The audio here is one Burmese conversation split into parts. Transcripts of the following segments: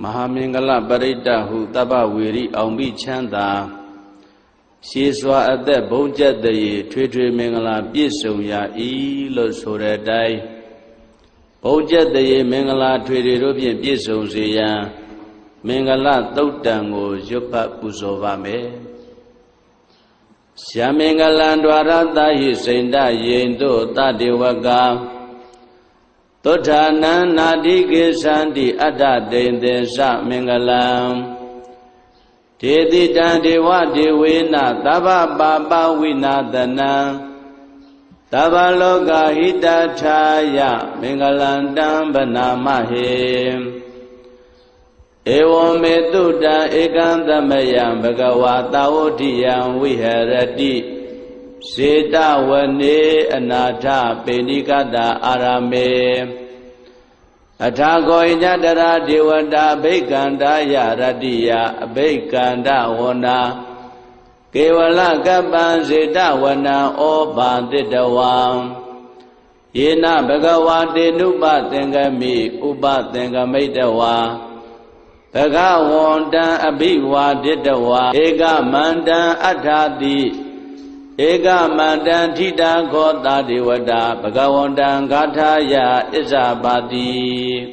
Mahamingala Parita Hu Taba Wiri Aumbi Chanda Shiswa at the Boja de Twitter Mingala Bisum Ya Ilo Suredai Boja de Mingala Twitter Rubian Bisum Zia Mingala Totango Jopa Pusovame Siamingalandwarata Hisenda Yendo Tadiwaga Totana Nadike Sandi Ada Dendesa Mingalam Tedi Dandiwa Diwina Taba Baba Winadana Taba Loga Hidataya Mingalandam Banamahe Ewo Metuda Egandamayam Bhagavata Odiyam Viharati Sita Wane Anatha Penikada Arame Athagoinya Dara Devada Bekanda Yaradiya Bekanda Wana Kevala Gaban Sita Wana Obandidawam Yena Bhagavate Nupa Tengami Upa Tengamidawa Bhagavanta Abhiwa Didawa Ega Manda Adhadi Ega Mandan Tita Gota Devada Bhagavantan Gathaya Isabadi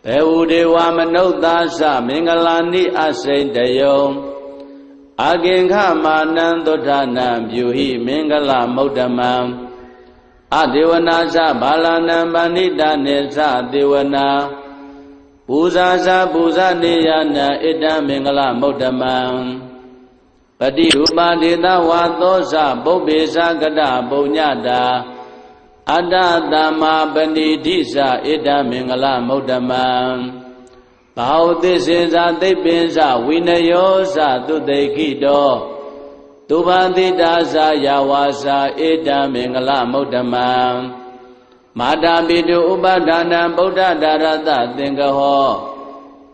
Behudewa Manodasa Mingalani Asendayo Aginka Manandodhanam Yuhi Mingala Modamam Adevanasa Balanam Banita Nesa Devana Puzasa Puzaniyana Ida Mingala Modamam Padi Rupadita Watosa Bobesa Gada Bonyada Ada Dhamma Bandidisa Ida Mingala Modamam Bhauti Sinsa Tepinsa Vinayosa Tudekido Tupatidasa Yawasa Ida Mingala Modamam Madhabidu Upadana Buddha Darata Tingaho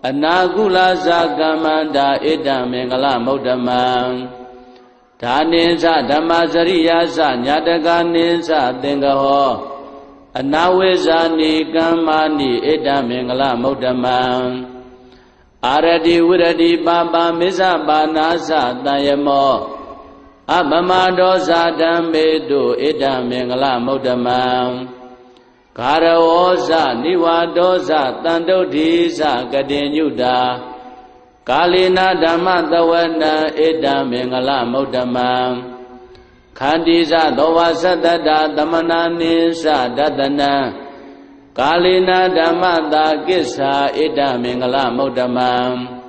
Anagula Sagamanda Ida Mingala Modamam Dhaninsa Dhammasariyasa Nyataganinsa Tingaho Anawesani Kamani Ida Mingala Modamam Aradi Viradi Baba Misa Banasa Tayamo Abhamadosa Dhammedu Ida Mingala Modamam Karawosa Niwadosa Tandodhisa Kadinyuda Kalina Dhammatavana Ida Mingala Modamam Khandisa Dovasatata Dhammananisa Datana Kalina Dhammata Kissa Ida Mingala Modamam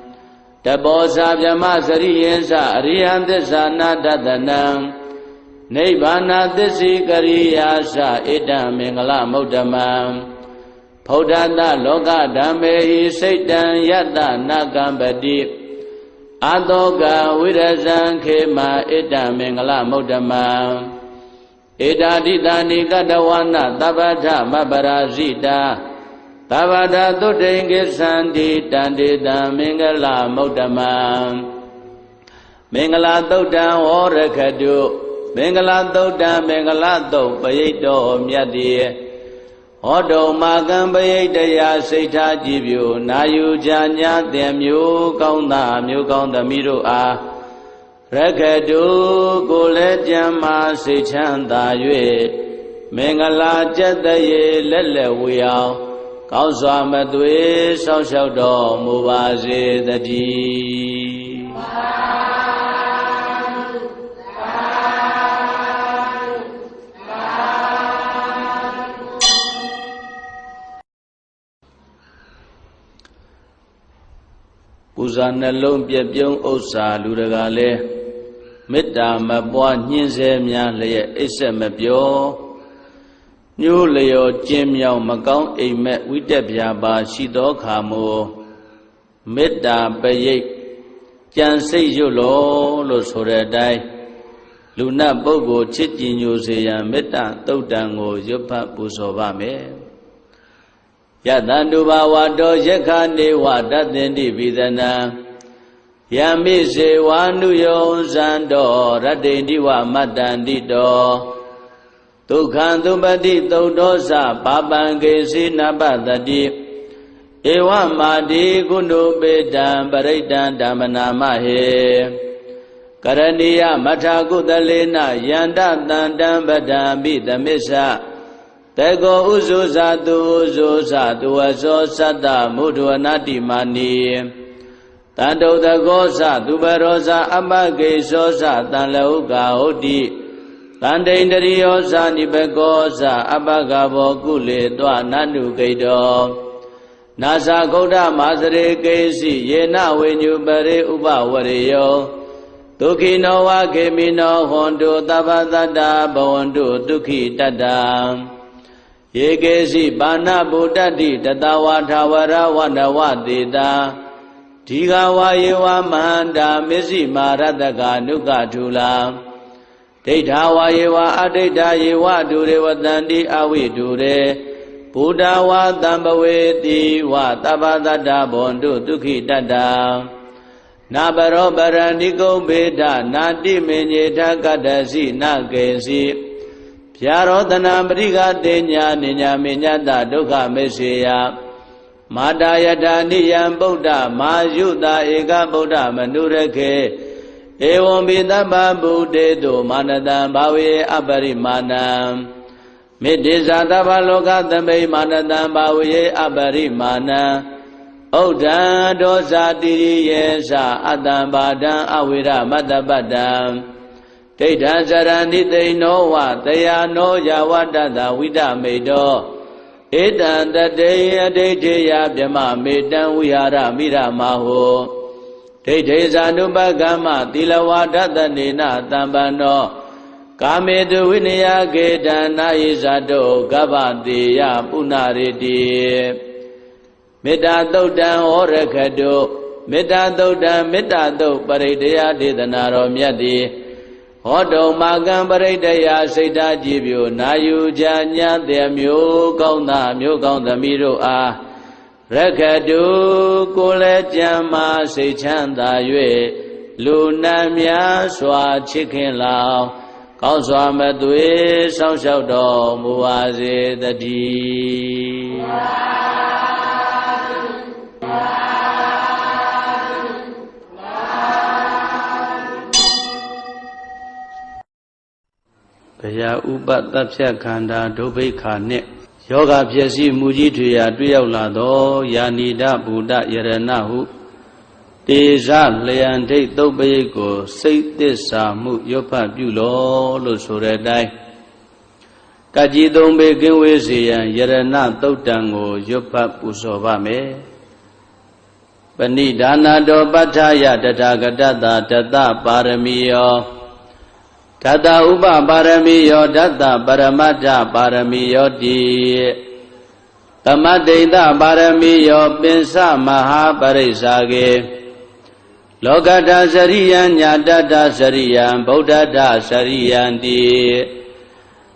Tabosa Vyamasariyensa Ariyantisa Nadatanam Nibbana Disi Kariyasa Ida Mingala Modamam Bhaudata Loka Dhammehi Saitan Yatta Nagambadi Atoga Virasan Khema Ida Mingala Modamam Ida Ditani Kadawana Tabata Mabarazita Tabata Tudengi Sandi Tandita Mingala Modamam Mingala Tudan Orakadu Mingala Dota Mingala Do Payito Myadi Odo Magan Payitaya Saita Jibyu Nayu Janya Demyu Kaunda Myu Kaunda Miru A Rakadu Kule Jama Sichanda Yue Mingala Jataye Lele Wiyao Kauswa Madwe Sao Sao Do Mubazi Dadi Uza Nalong Pyapyong Osa Ludagale Metta Mapwa Nyinse Mya Leye Isse Mapyo Nyu Leo Jim Yao Makong Emet Witepya Ba Shito Khamo Metta Payik Jansei Yolo Lo Soredai Luna Bogo Chitji Nyuseya Metta Tautango Yopa Pusovame Yatanduba Wado Yekhane Wadatendi Vidana Yami Se Wanuyo Zando Radendi Wa Matandito Tukhantumbati Taudosa Papange Sinabadati ဧဝမာတိကုဏုပေတံပရိတံဓမ္မနာမဟေကရဏီယမထာကုသလေနယန္တတံတံပဒံပိသမစ္ဆတေကောဥဇုဇာတုဥဇုဇာတုဝဇောသတ္တမုဒ္ဒဝနာတိမာနီတန္တုတကောသသူပရောဇာအပကေသောသတံလဟုကာဟုတ်တိတန္တိန္ဒရိယောဇာနိဘကောသအပကဘောကုလေတွနန္နုကိတောနာဇာဂௌဒမာစရေကေစီယေနဝိညုပရေဥပဝရေယောဒုက္ခိနောဝခေမိနောဟွန်တုသဗ္ဗတတ္တဘဝန္တုဒုက္ခိတတ္တယေကေစီပါဏဗုဒ္ဓတိတတဝါထာဝရဝနဝတေတာဒီဃဝါယေဝမန္တာမစ္စည်းမာရတကနုကထုလာဒိဋ္ဌာဝါယေဝအဒိဋ္ဌာယေဝဒုရေဝတန္တိအဝိဒုရေဘုဒ္ဓဝါတံပဝေတိဝသဗ္ဗတတ္တဘဝန္တုဒုက္ခိတတ္တနာပရောပရဏိကုံဘေဒနာတိမေညေထကတ္တစီနကေစီဗျာရောတနာပရိကတေညာနိညာမေညတဒုက္ခမေစေယမာတာယထာနိယံဗုဒ္ဓမာယုတာဧကဗုဒ္ဓမနုရခေဧဝံပိသဗ္ဗဗုတေတုမာနတံဘာဝေအပရိမာဏံမေတ္တိဇာသဗ္ဗလောကသမိမာနတံဘာဝေအပရိမာဏံဥဒ္ဒံဒောဇာတိရိယေသအတ္တံဘာဒံအဝိရမတ္တပတ္တံဒိဋ္ဌံစရဏိသိနောဝတယာနောယဝတ္တသဝိဒမေတောဧတံတတေအဒိဋ္ဌေယဗြမမေတံဝိဟာရမိရမဟောဒိဋ္ဌေဇာနုပကမ္မသီလဝါဒတနေနတံပန္နောကာမေတုဝိနယကေတံနာယိဇာတောကဗ္ဗတေယပုဏ္ဏရေတိမေတ္တာသုတ်တံဟောရခတုမေတ္တာသုတ်တံမေတ္တာသုတ်ပရိဒယဒေသနာတော်မြတ်သည်ဟောတုံမာကံပရိဒယစိတ်ဓာကြည်ပြိုနာယူကြညာတဲ့မျိုးကောင်းသားမျိုးကောင်းသမီးတို့အားရခတုကိုယ်လည်းကြံမာစိတ်ချမ်းသာ၍လူနာများစွာချစ်ခင်လောင်ကောင်းစွာမသွေစောင့်ရှောက်တော်မူပါစေတည်းဘယဥပတဖြတ်ခန္ဓာဒုဗိခာနှင့်ယောဂဖြစ်စီမူကြီးထွေရာတွေ့ရောက်လာသောယာနိဒဗုဒ္ဓယရဏဟုတေဇလျံဒိဋ္ဌုပ္ပယိတ်ကိုစိတ်သစ္စာမှုရွတ်ဖတ်ပြုလောလို့ဆိုတဲ့အတိုင်းကကြီးသုံးပေကင်းဝေးစေရန်ယရဏသုတ်တံကိုရွတ်ဖတ်ပူဇော်ပါမယ်ပဏိဒါနာတောပဋ္ဌာယတထာဂတတတတပါရမီယောဓတ္တဥပပါရမီယောဓတ္တပရမတ္ထပါရမီယောတိသမတ္တိတပါရမီယောပင်စမဟာပရိစ္ဆာကေလောကတ္ထစရိယံညာတတ္ထစရိယံဗုဒ္ဓတ္ထစရိယံတိ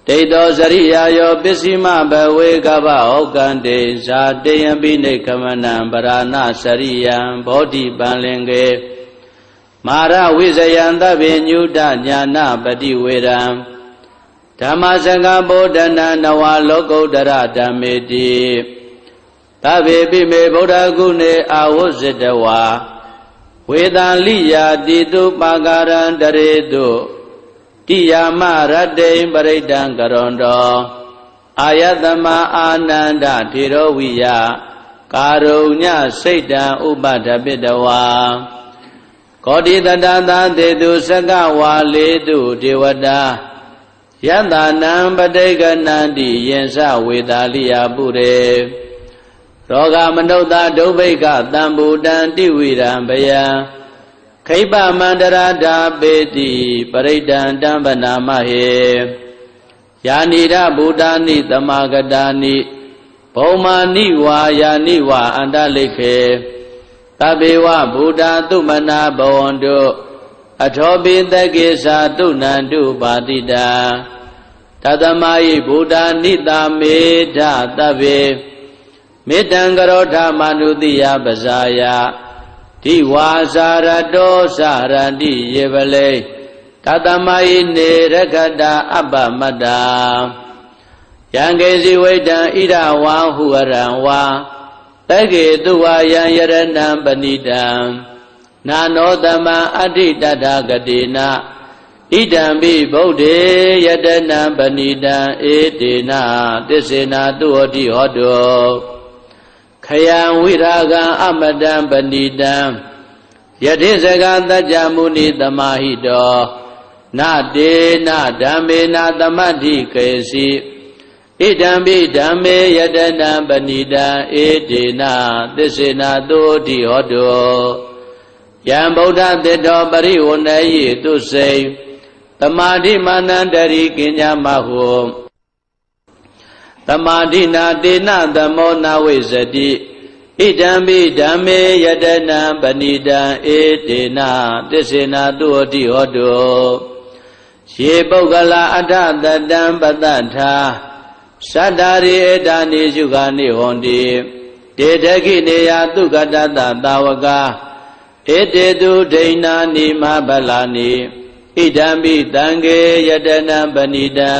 ဒိဋ္ဌောစရိယာယောပစ္စည်းမဘဝေကဗ္ဗဩကံတေဇာတေယံပိနိခမနံပရာဏစရိယံဘောဓိပံလင်ကေမာရဝိဇယံသဗ္ဗညုတညာနာပတိဝေရံဓမ္မစကဗောဓနာနဝလောကုတ္တရဓမ္မေတိသဗ္ဗေပိမေဗုဒ္ဓဂုဏေအာဝဇ္ဇတဝါဝေတံလိယာတိတုပါကာရံတရေတုတိယာမရတ္တိပရိဒံကရွန်တောအာယတမအာနန္ဒထေရဝိယကာရုညစိတ်တံဥပဒပိတဝါကောတိတတသတေတုစကဝါလေတုဒေဝတာယတနံပဋိကနန္တိယင်္စဝေတာလိယပုရေရောဂမနုဿဒုဗ္ဗိကတံဘူတံတိဝိရံဘယံခိပမန္တရာဓာပေတိပရိဒံတံပနာမဟေယာနိရဗုဒ္ဓာနိသမဂတာနိဘုံမာနိဝါယာနိဝါအန္တလိခေသဗ္ဗေဝဗုဒ္ဓသုမနာဘဝန္တုအထောပိတကေသာတုဏန္တုပါတိတာတသမာယိဗုဒ္ဓနိတာမေဓသဗ္ဗေမေတ္တံကရောဓမနုတိယပဇာယဒီဝါစာရတောစရတိယေပလေတသမယိနေရခတအပ္ပမတ္တာယံကေစီဝိတံဣဒဝါဟုရံဝါ တကေတုဝါယံယရဏံပဏိတံနာနောတမံအဋ္ဌိတတဂတိနာဣဒံပိဗုဒ္ဓေယတနံပဏိတံဧတေနသစ္စေနာတုဟောတိဟောတောခယံဝိရာဂံအမတံပဏိတံယတိစကသัจ जा မုနိသမာဟိတောနတေနဓမ္မေနသမတ္ထိကေစီဣဒံပိဓမ္မေယတနံပဏိတံဧတေနသစ္စေနာတုဟောတိဟောတောယံဗုဒ္ဓသစ္တောပရိဝဏယေတုစိသမာဓိမာနန္တရိကိညာမဟုသမာဓိနာတေနသမောနာဝိဇ္ဇတိဣဒံပိဓမ္မေယတနံပဏိတံဧတေနသစ္စေနာတုဟောတိဟောတောယေပုဂ္ဂလာအထတတံပတ္တထာသတ္တာရိဧတာနိရှုခာနိဟောတိတေတခိနေယသုကတတသာဝကဧတေတုဒိဏာနိမဗလာနိဣဒံပိတံခေယတနံပဏိတံ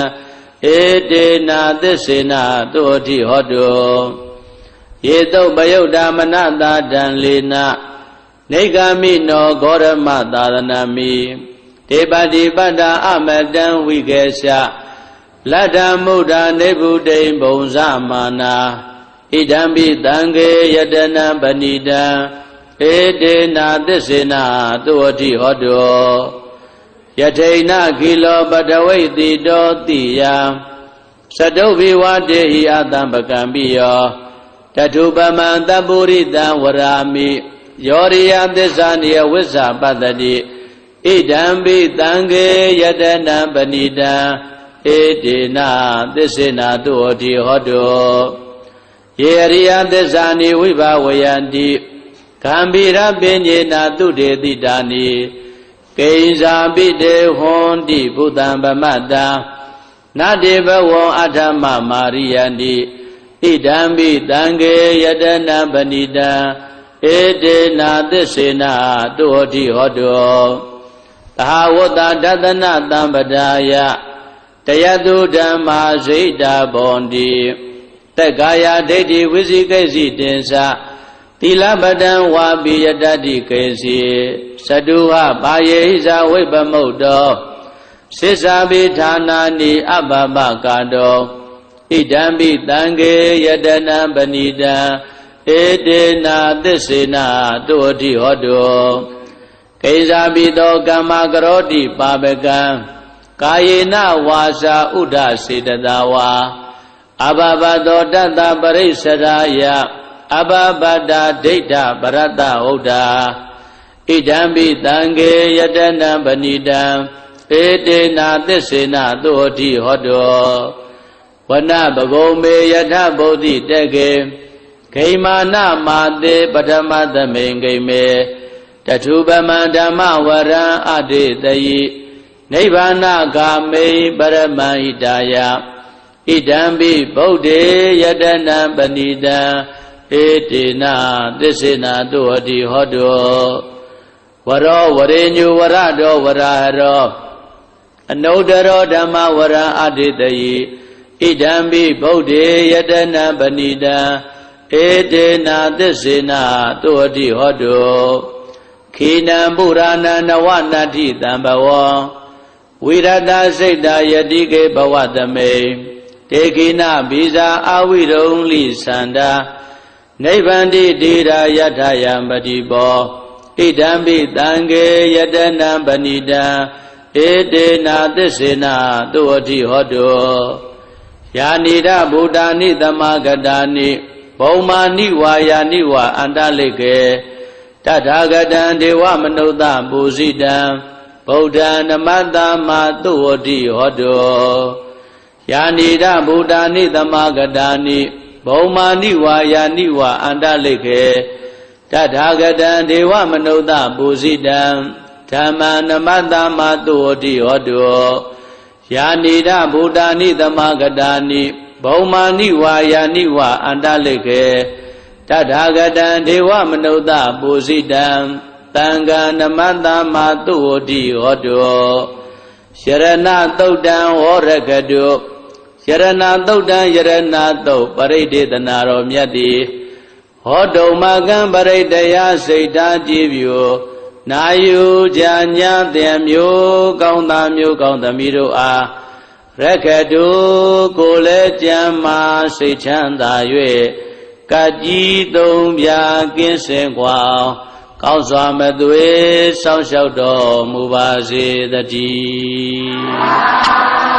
ဧတေနသစ္စေနာတုဟောတိဟောတောယေတုပယုတ်ဓမ္မနတာတံလေနနေဂာမိနောဂောရမသာသနာမိတေပတိပတ္တာအမတံဝိကေရှလတ္တမုဒ္ဒနေဗုဒိံဘုံဇမာနာဣဒံပိတံခေယတနံပဏိတံဧတေနသစ္စေနာတုဟောတိဟောတောယထိဏခိလောပတဝိတိတောတိယသတုဘိဝတေဟိအတံပကံပိယောတထုပမံတပုရိတံဝရာမိယောရိယသစ္စာနိယဝိဇ္ဇပတ္တိဣဒံပိတံခေယတနံပဏိတံဧတေနသစ္စေနာတုဟောတိဟောတောယေရိယသစ္စာနိဝိဘဝယန္တိကံဗိရပဉ္စေနာတုတေတိတာနိကိဉ္စာပိတေဟွန်တိဘုဒ္ဓံဗမတ္တနတေဘဝံအထမမာရိယန္တိဣဒံပိတံခေယတနံပဏိတံဧတေနသစ္စေနာတုဟောတိဟောတောသဟဝတ္တဒသနသံပဒါယတယတုဓမ္မာဇိတာဘောန္တိတက္ကာယဒိဋ္ဌိဝိသိကိစီတင်္စသီလပတံဝါပိယတတိကေစီသတုဟဘာယေဟိဇဝိပမုတ်တောစိစ္ဆာပိဌာနာနိအပပကာတောဣဒံပိတံခေယတနံပဏိတံဧတေနသစ္စေနာတုဟောတိဟောတောကိဉ္စာပိတောကမ္မကရောတိပါပကံကာယေနဝါစာဥဒ္ဒစေတသာဝါအဘဘတောတတ္တပရိစ္ဆရာယအဘဘတဒိဋ္ဌပရတ္တဟုတ်တာဣဒံပိတံခေယတနံပဏိတံဧတေနသစ္စေနာတုဟောတိဟောတောဝနဘဂုံမေယထဗုဒ္ဓိတကေဂိမာနမာတေပထမသမိန်ဂိမေတထုပမံဓမ္မဝရံအတေတယိနိဗ္ဗာနဂာမိပရမဟိတာယဣဒံပိဗုဒ္ဓေယတနံပဏိတံဧတေနသစ္စေနာတုဟောတိဟောတောဝရောဝရေညုဝရတောဝရဟရောအနုတ္တရောဓမ္မဝရံအတေတယိဣဒံပိဗုဒ္ဓေယတနံပဏိတံဧတေနသစ္စေနာတုဟောတိဟောတောခိနံပုရာဏနဝနတ္ထိတံဘဝံဝိရတစိတ်တာယတိကေဘဝသမေတေခိနဘိဇာအာဝိရုံလိသန္တာနိဗ္ဗန္တိတိရာယထယံပတိဘောဣဒံပိတံခေယတနံပဏိတံဧတေနသစ္စေနာတုဟောတိဟောတောယာနိဒဗုဒ္ဓာနိသမဂတာနိဘုံမာနိဝါယာနိဝါအန္တလိကေတထာဂတံဒေဝမနုဿပုဇိတံဗုဒ္ဓံနမတ္တမတုဟောတိဟောတောယာနိဒဗုဒ္ဓာနိသမဂတာနိဘုံမာနိဝါယာနိဝါအန္တလိကေတထာဂတံဒေဝမနုဿပုဇိတံဓမ္မံနမတ္တမတုဟောတိဟောတောယာနိဒဗုဒ္ဓာနိသမဂတာနိဘုံမာနိဝါယာနိဝါအန္တလိကေတထာဂတံဒေဝမနုဿပုဇိတံသံဃာနမတ္တမတုဟောတိဟောတောယရဏသုတ်တံဝရကတုယရဏသုတ်တံယရဏသုတ်ပရိဒေသနာတော်မြတ်တိဟ ဟောတုံမကံပရိတယစိတ်ဓာကြည်ပြုနာယူကြညာတဲ့မျိုးကောင်းသားမျိုးကောင်းသမီးတို့အားရက္ခတုကိုလည်းကြံမာစိတ်ချမ်းသာ၍ကကြီးသုံးပြကင်းစင်ကွာကောင်းစွာမသွေစောင့်ရှောက်တော်မူပါစေတည်း